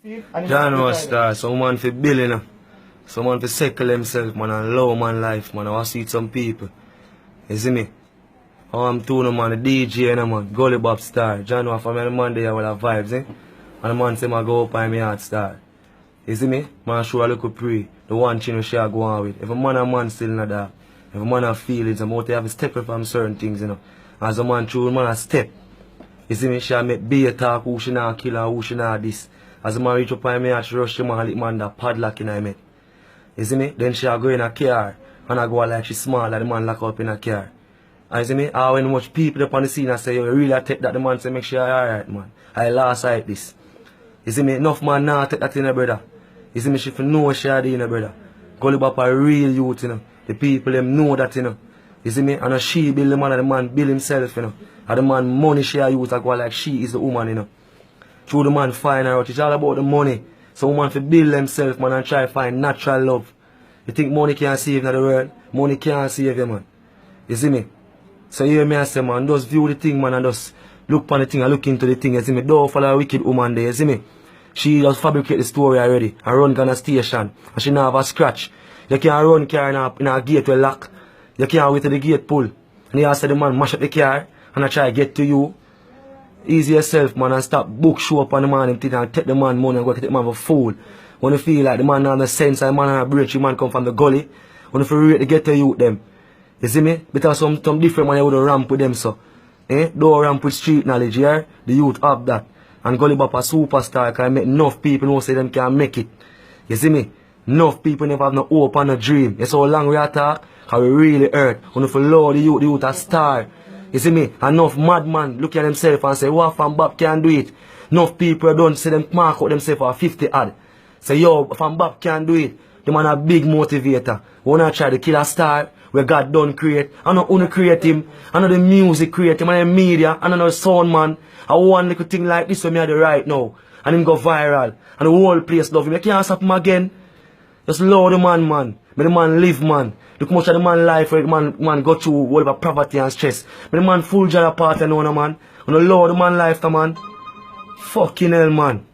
John was star, some man for billion, some man for settle himself, man, and love man life, man. I want to see some people. You see me? I'm too, man, the DJ, and man, Gully Bob star. John was from the man there with the vibes, eh? And the man say, I go up on my heart star. You see me? Man, show a little pre. The one thing we shall go on with. If a man and man still not that, if a man have feelings, I'm out to have a step from certain things, you know. As a man true, man a step. You see me? Shall make beer talk, who should not kill and who should not this. As a man reach up on me, I should rush the man, man that padlock in I met. You see me? Then she'll go in a car, and I go like she small, like the man lock up in a car. And you see me? I when much people up on the scene, I say, you really take that, the man say, make sure you're alright, man. I lost like this. You see me? Enough man now take that in a brother. You see me? She for know she had in a brother. Gully Bop a real youth, you know. The people them know that, you know. You see me? And she build the man and the man build himself, you know. And the man money she a use to go like she is the woman, you know. Through the man find her out. It's all about the money. So woman for build themselves, man, and try to find natural love. You think money can't save in the world? Money can't save you, man. You see me? So you hear me I say, man, just view the thing, man, and just look upon the thing and look into the thing, you see me? Don't follow a wicked woman there, you see me? She just fabricate the story already and run gun a station. And she not have a scratch. You can't run car in a gate with lock. You can't wait till the gate pull. And you say the man mash up the car and I try to get to you. Easy yourself, man, and stop book show up on the man and take the man money and go take the man for fool. When you feel like the man have no sense and the man have a brain, the man come from the gully. When you feel ready to get to you them. You see me? Because some different man would ramp with them so. Don't ramp with street knowledge, yeah? The youth have that. And Gully Bop a superstar can make enough people who say them can make it. You see me? Enough people never have no hope and no dream. You see how long we are talk? How we really hurt. When you feel low, the youth a star. You see me? Enough madman look at themselves and say, what Fan Bob can do it? Enough people don't say them mark out themselves for 50 ad. Say, yo, Fan Bob can do it. The man a big motivator. We wanna try to kill a star where God don't create. I know who create him. I know the music create him. I know the media. I know the sound man. I one little thing like this when me do right now. And him go viral. And the whole place love him. You can't stop him again. Just love the man, man. Make the man live, man. Look much of the man life where the man go through all about poverty and stress. Make the man full joy apart and know, man. And the love the man life, man. Fucking hell, man.